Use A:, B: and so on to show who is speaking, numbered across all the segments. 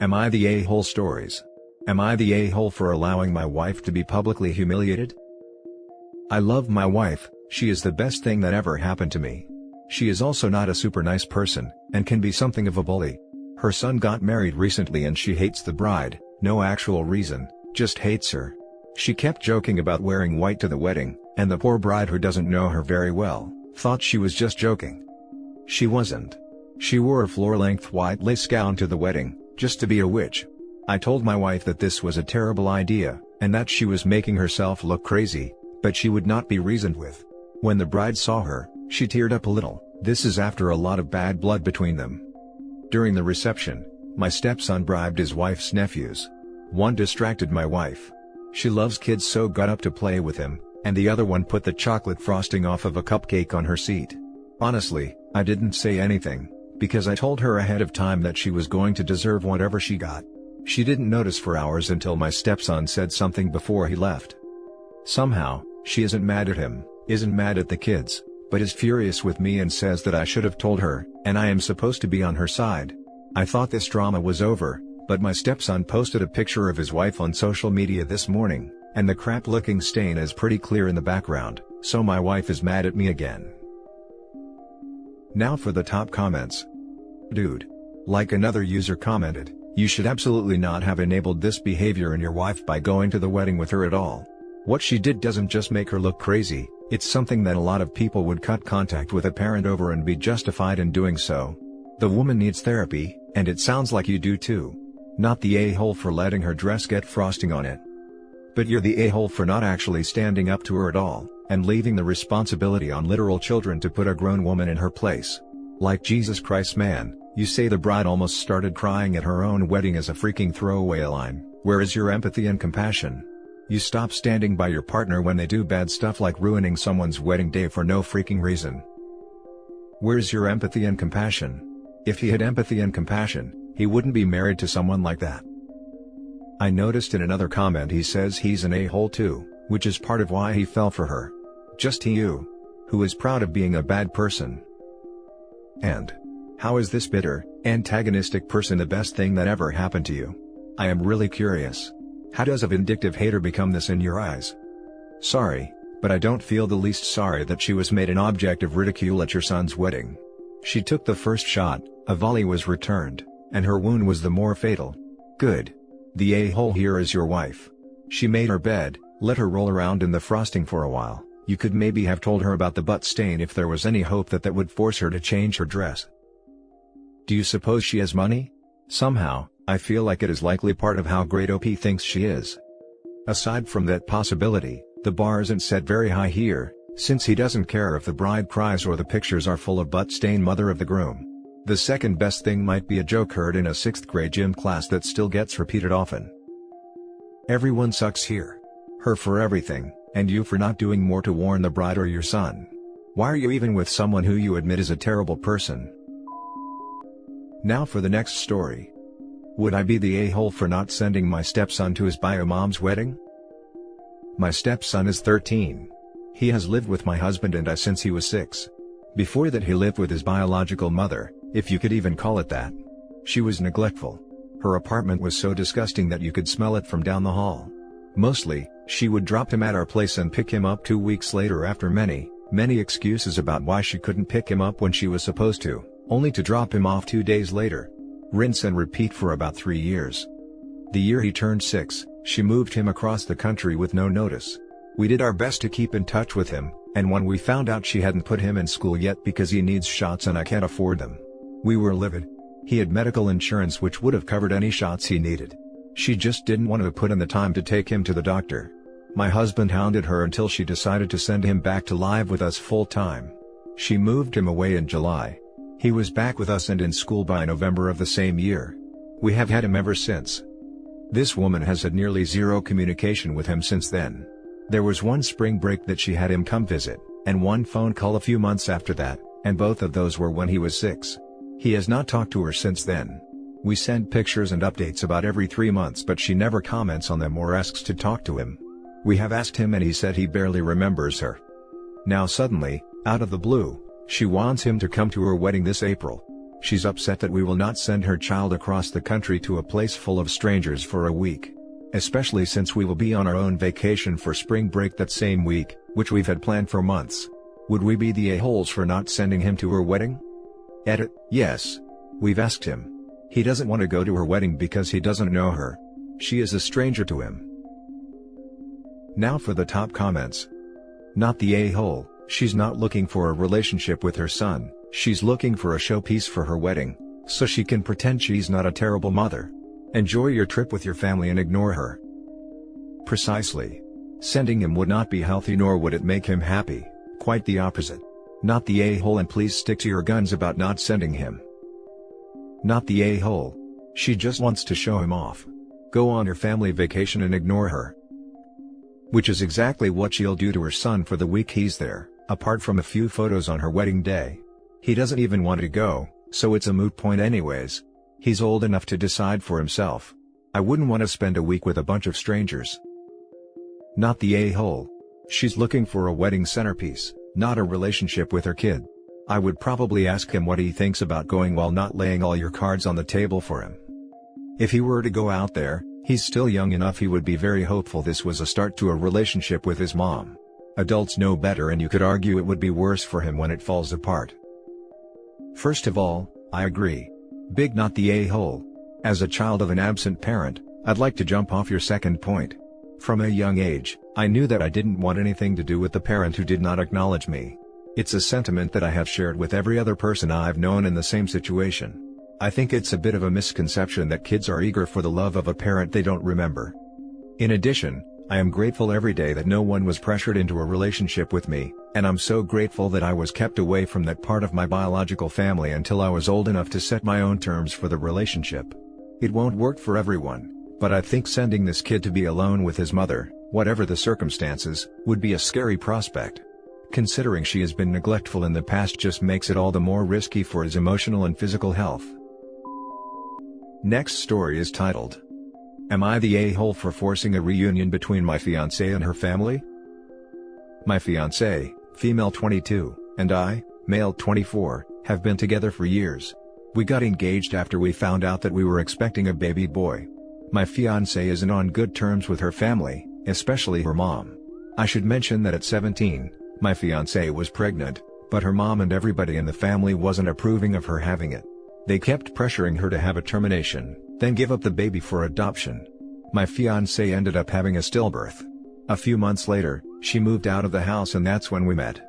A: Am I the a-hole stories? Am I the a-hole for allowing my wife to be publicly humiliated? I love my wife, she is the best thing that ever happened to me. She is also not a super nice person, and can be something of a bully. Her son got married recently and she hates the bride, no actual reason, just hates her. She kept joking about wearing white to the wedding, and the poor bride, who doesn't know her very well, thought she was just joking. She wasn't. She wore a floor-length white lace gown to the wedding, just to be a witch. I told my wife that this was a terrible idea, and that she was making herself look crazy, but she would not be reasoned with. When the bride saw her, she teared up a little. This is after a lot of bad blood between them. During the reception, my stepson bribed his wife's nephews. One distracted my wife. She loves kids, so got up to play with him, and the other one put the chocolate frosting off of a cupcake on her seat. Honestly, I didn't say anything, because I told her ahead of time that she was going to deserve whatever she got. She didn't notice for hours until my stepson said something before he left. Somehow, she isn't mad at him, isn't mad at the kids, but is furious with me and says that I should have told her, and I am supposed to be on her side. I thought this drama was over, but my stepson posted a picture of his wife on social media this morning, and the crap-looking stain is pretty clear in the background, so my wife is mad at me again. Now for the top comments. Dude. Like another user commented, you should absolutely not have enabled this behavior in your wife by going to the wedding with her at all. What she did doesn't just make her look crazy, it's something that a lot of people would cut contact with a parent over and be justified in doing so. The woman needs therapy, and it sounds like you do too. Not the a-hole for letting her dress get frosting on it. But you're the a-hole for not actually standing up to her at all, and leaving the responsibility on literal children to put a grown woman in her place. Like Jesus Christ, man, you say the bride almost started crying at her own wedding as a freaking throwaway line. Where is your empathy and compassion? You stop standing by your partner when they do bad stuff like ruining someone's wedding day for no freaking reason. Where's your empathy and compassion? If he had empathy and compassion, he wouldn't be married to someone like that. I noticed in another comment he says he's an a-hole too, which is part of why he fell for her. Just you. Who is proud of being a bad person. And how is this bitter, antagonistic person the best thing that ever happened to you? I am really curious. How does a vindictive hater become this in your eyes? Sorry, but I don't feel the least sorry that she was made an object of ridicule at your son's wedding. She took the first shot, a volley was returned, and her wound was the more fatal. Good. The a-hole here is your wife. She made her bed, let her roll around in the frosting for a while. You could maybe have told her about the butt stain if there was any hope that that would force her to change her dress. Do you suppose she has money? Somehow, I feel like it is likely part of how great OP thinks she is. Aside from that possibility, the bar isn't set very high here, since he doesn't care if the bride cries or the pictures are full of butt-stained mother of the groom. The second best thing might be a joke heard in a 6th grade gym class that still gets repeated often. Everyone sucks here. Her for everything, and you for not doing more to warn the bride or your son. Why are you even with someone who you admit is a terrible person? Now for the next story. Would I be the a-hole for not sending my stepson to his bio mom's wedding? My stepson is 13. He has lived with my husband and I since he was 6. Before that he lived with his biological mother, if you could even call it that. She was neglectful. Her apartment was so disgusting that you could smell it from down the hall. Mostly, she would drop him at our place and pick him up 2 weeks later after many excuses about why she couldn't pick him up when she was supposed to, only to drop him off 2 days later. Rinse and repeat for about 3 years. The year he turned 6, she moved him across the country with no notice. We did our best to keep in touch with him, and when we found out she hadn't put him in school yet because he needs shots and I can't afford them, we were livid. He had medical insurance which would have covered any shots he needed. She just didn't want to put in the time to take him to the doctor. My husband hounded her until she decided to send him back to live with us full time. She moved him away in July. He was back with us and in school by November of the same year. We have had him ever since. This woman has had nearly zero communication with him since then. There was one spring break that she had him come visit, and one phone call a few months after that, and both of those were when he was 6. He has not talked to her since then. We send pictures and updates about every 3 months but she never comments on them or asks to talk to him. We have asked him and he said he barely remembers her. Now suddenly, out of the blue, she wants him to come to her wedding this April. She's upset that we will not send her child across the country to a place full of strangers for a week. Especially since we will be on our own vacation for spring break that same week, which we've had planned for months. Would we be the a-holes for not sending him to her wedding? Edit: yes. We've asked him. He doesn't want to go to her wedding because he doesn't know her. She is a stranger to him. Now for the top comments. Not the a-hole. She's not looking for a relationship with her son, she's looking for a showpiece for her wedding, so she can pretend she's not a terrible mother. Enjoy your trip with your family and ignore her. Precisely. Sending him would not be healthy, nor would it make him happy, quite the opposite. Not the a-hole, and please stick to your guns about not sending him. Not the a-hole. She just wants to show him off. Go on your family vacation and ignore her. Which is exactly what she'll do to her son for the week he's there, apart from a few photos on her wedding day. He doesn't even want to go, so it's a moot point anyways. He's old enough to decide for himself. I wouldn't want to spend a week with a bunch of strangers. Not the a-hole. She's looking for a wedding centerpiece, not a relationship with her kid. I would probably ask him what he thinks about going while not laying all your cards on the table for him. If he were to go out there, he's still young enough he would be very hopeful this was a start to a relationship with his mom. Adults know better, and you could argue it would be worse for him when it falls apart. First of all, I agree. Big not the a-hole. As a child of an absent parent, I'd like to jump off your second point. From a young age, I knew that I didn't want anything to do with the parent who did not acknowledge me. It's a sentiment that I have shared with every other person I've known in the same situation. I think it's a bit of a misconception that kids are eager for the love of a parent they don't remember. In addition, I am grateful every day that no one was pressured into a relationship with me, and I'm so grateful that I was kept away from that part of my biological family until I was old enough to set my own terms for the relationship. It won't work for everyone, but I think sending this kid to be alone with his mother, whatever the circumstances, would be a scary prospect. Considering she has been neglectful in the past just makes it all the more risky for his emotional and physical health. Next story is titled, Am I the a-hole for forcing a reunion between my fiancée and her family? My fiancée, female 22, and I, male 24, have been together for years. We got engaged after we found out that we were expecting a baby boy. My fiancée isn't on good terms with her family, especially her mom. I should mention that at 17, my fiancée was pregnant, but her mom and everybody in the family wasn't approving of her having it. They kept pressuring her to have a termination, then give up the baby for adoption. My fiancée ended up having a stillbirth. A few months later, she moved out of the house, and that's when we met.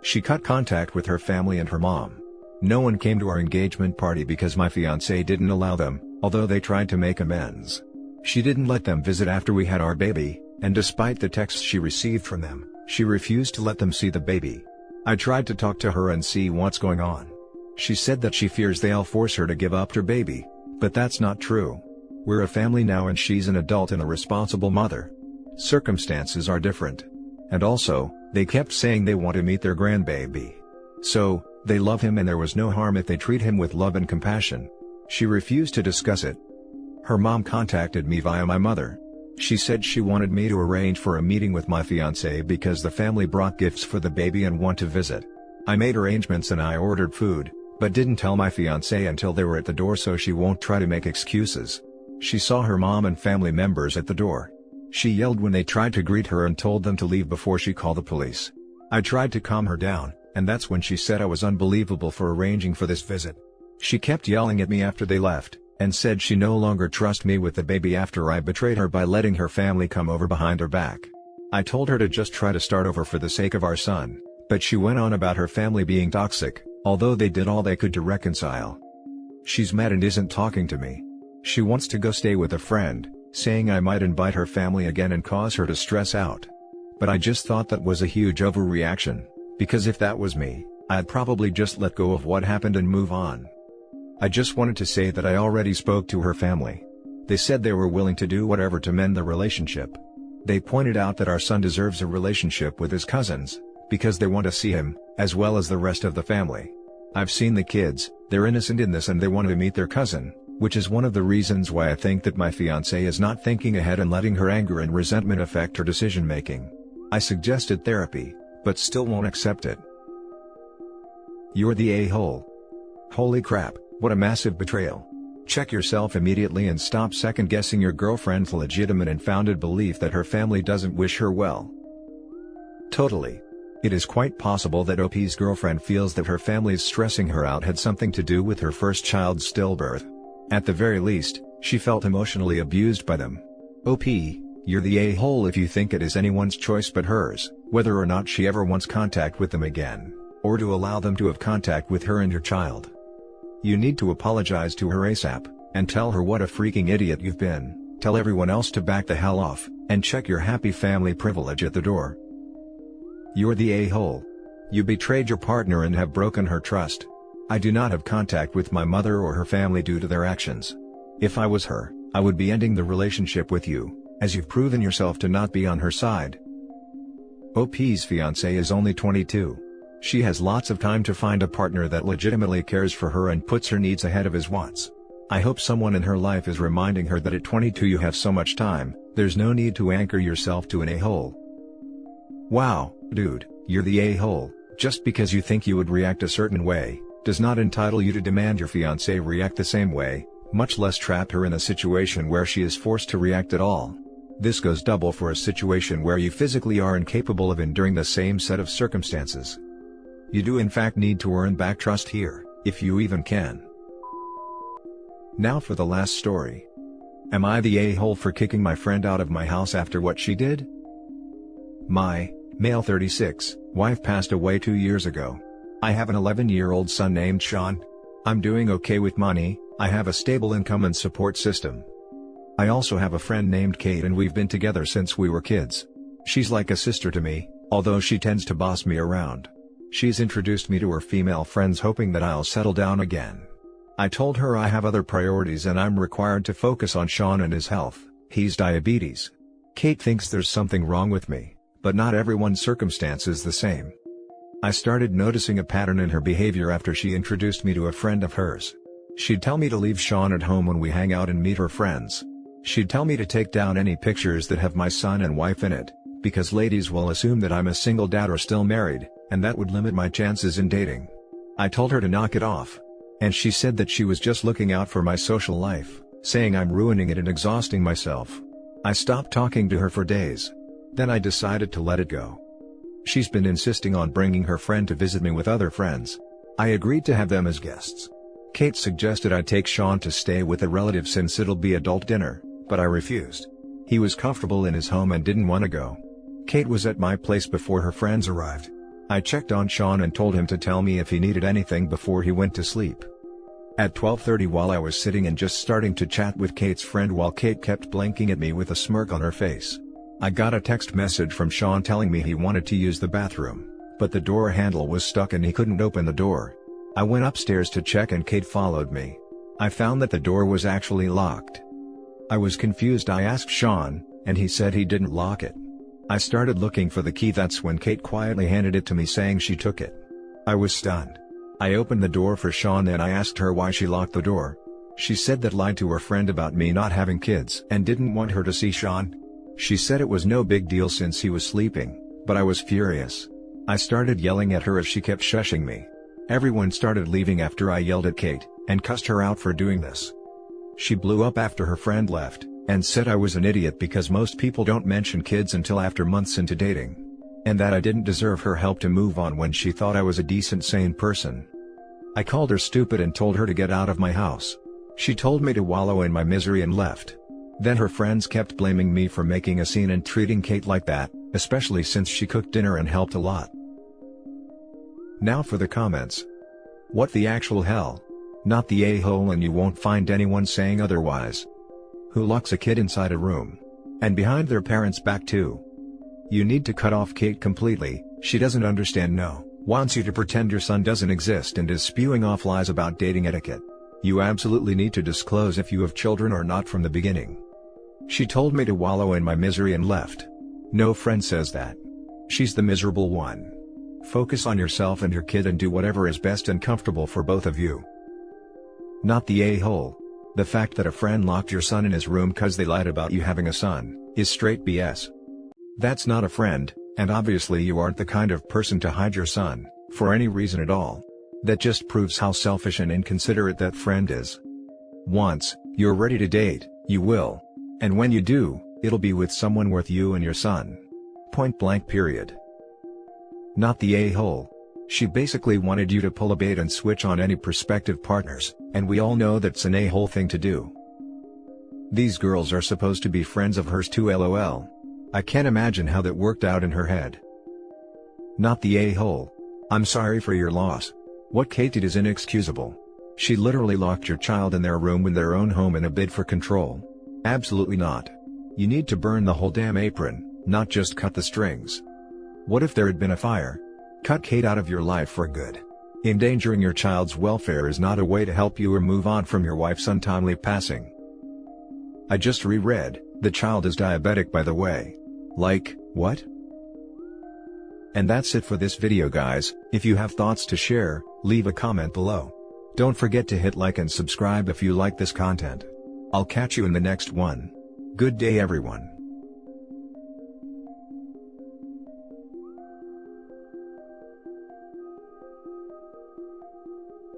A: She cut contact with her family and her mom. No one came to our engagement party because my fiancée didn't allow them, although they tried to make amends. She didn't let them visit after we had our baby, and despite the texts she received from them, she refused to let them see the baby. I tried to talk to her and see what's going on. She said that she fears they'll force her to give up her baby, but that's not true. We're a family now, and she's an adult and a responsible mother. Circumstances are different. And also, they kept saying they want to meet their grandbaby. So, they love him and there was no harm if they treat him with love and compassion. She refused to discuss it. Her mom contacted me via my mother. She said she wanted me to arrange for a meeting with my fiancé because the family brought gifts for the baby and want to visit. I made arrangements and I ordered food, but didn't tell my fiancé until they were at the door so she won't try to make excuses. She saw her mom and family members at the door. She yelled when they tried to greet her and told them to leave before she called the police. I tried to calm her down, and that's when she said I was unbelievable for arranging for this visit. She kept yelling at me after they left, and said she no longer trusts me with the baby after I betrayed her by letting her family come over behind her back. I told her to just try to start over for the sake of our son, but she went on about her family being toxic, although they did all they could to reconcile. She's mad and isn't talking to me. She wants to go stay with a friend, saying I might invite her family again and cause her to stress out. But I just thought that was a huge overreaction, because if that was me, I'd probably just let go of what happened and move on. I just wanted to say that I already spoke to her family. They said they were willing to do whatever to mend the relationship. They pointed out that our son deserves a relationship with his cousins, because they want to see him, as well as the rest of the family. I've seen the kids, they're innocent in this and they want to meet their cousin, which is one of the reasons why I think that my fiancé is not thinking ahead and letting her anger and resentment affect her decision-making. I suggested therapy, but still won't accept it. You're the a-hole. Holy crap, What a massive betrayal. Check yourself immediately and stop second-guessing your girlfriend's legitimate and founded belief that her family doesn't wish her well. Totally. It is quite possible that OP's girlfriend feels that her family's stressing her out had something to do with her first child's stillbirth. At the very least, she felt emotionally abused by them. OP, you're the a-hole if you think it is anyone's choice but hers, whether or not she ever wants contact with them again, or to allow them to have contact with her and your child. You need to apologize to her ASAP, and tell her what a freaking idiot you've been, tell everyone else to back the hell off, and check your happy family privilege at the door. You're the a-hole. You betrayed your partner and have broken her trust. I do not have contact with my mother or her family due to their actions. If I was her, I would be ending the relationship with you, as you've proven yourself to not be on her side. OP's fiancé is only 22. She has lots of time to find a partner that legitimately cares for her and puts her needs ahead of his wants. I hope someone in her life is reminding her that at 22 you have so much time, there's no need to anchor yourself to an a-hole. Wow, dude, you're the a-hole. Just because you think you would react a certain way, does not entitle you to demand your fiancé react the same way, much less trap her in a situation where she is forced to react at all. This goes double for a situation where you physically are incapable of enduring the same set of circumstances. You do in fact need to earn back trust here, if you even can. Now for the last story. Am I the a-hole for kicking my friend out of my house after what she did? My, male 36, wife passed away 2 years ago. I have an 11-year-old son named Sean. I'm doing okay with money, I have a stable income and support system. I also have a friend named Kate and we've been together since we were kids. She's like a sister to me, although she tends to boss me around. She's introduced me to her female friends hoping that I'll settle down again. I told her I have other priorities and I'm required to focus on Sean and his health. He's diabetes. Kate thinks there's something wrong with me, but not everyone's circumstance is the same. I started noticing a pattern in her behavior after she introduced me to a friend of hers. She'd tell me to leave Sean at home when we hang out and meet her friends. She'd tell me to take down any pictures that have my son and wife in it, because ladies will assume that I'm a single dad or still married, and that would limit my chances in dating. I told her to knock it off. And she said that she was just looking out for my social life, saying I'm ruining it and exhausting myself. I stopped talking to her for days. Then I decided to let it go. She's been insisting on bringing her friend to visit me with other friends. I agreed to have them as guests. Kate suggested I take Sean to stay with a relative since it'll be adult dinner, but I refused. He was comfortable in his home and didn't want to go. Kate was at my place before her friends arrived. I checked on Sean and told him to tell me if he needed anything before he went to sleep. At 12:30 while I was sitting and just starting to chat with Kate's friend while Kate kept blinking at me with a smirk on her face, I got a text message from Sean telling me he wanted to use the bathroom, but the door handle was stuck and he couldn't open the door. I went upstairs to check and Kate followed me. I found that the door was actually locked. I was confused. I asked Sean, and he said he didn't lock it. I started looking for the key. That's when Kate quietly handed it to me saying she took it. I was stunned. I opened the door for Sean and I asked her why she locked the door. She said that lied to her friend about me not having kids and didn't want her to see Sean. She said it was no big deal since he was sleeping, but I was furious. I started yelling at her as she kept shushing me. Everyone started leaving after I yelled at Kate, and cussed her out for doing this. She blew up after her friend left, and said I was an idiot because most people don't mention kids until after months into dating. And that I didn't deserve her help to move on when she thought I was a decent, sane person. I called her stupid and told her to get out of my house. She told me to wallow in my misery and left. Then her friends kept blaming me for making a scene and treating Kate like that, especially since she cooked dinner and helped a lot. Now for the comments. What the actual hell? Not the a-hole, and you won't find anyone saying otherwise. Who locks a kid inside a room? And behind their parents' back too? You need to cut off Kate completely. She doesn't understand, no, wants you to pretend your son doesn't exist and is spewing off lies about dating etiquette. You absolutely need to disclose if you have children or not from the beginning. She told me to wallow in my misery and left. No friend says that. She's the miserable one. Focus on yourself and your kid and do whatever is best and comfortable for both of you. Not the a-hole. The fact that a friend locked your son in his room cause they lied about you having a son, is straight BS. That's not a friend, and obviously you aren't the kind of person to hide your son, for any reason at all. That just proves how selfish and inconsiderate that friend is. Once you're ready to date, you will. And when you do, it'll be with someone worth you and your son. Point blank period. Not the a-hole. She basically wanted you to pull a bait and switch on any prospective partners, and we all know that's an a-hole thing to do. These girls are supposed to be friends of hers too, lol. I can't imagine how that worked out in her head. Not the a-hole. I'm sorry for your loss. What Kate did is inexcusable. She literally locked your child in their room in their own home in a bid for control. Absolutely not. You need to burn the whole damn apron, not just cut the strings. What if there had been a fire? Cut Kate out of your life for good. Endangering your child's welfare is not a way to help you or move on from your wife's untimely passing. I just reread, the child is diabetic by the way. Like, what? And that's it for this video guys. If you have thoughts to share, leave a comment below. Don't forget to hit like and subscribe if you like this content. I'll catch you in the next one. Good day everyone.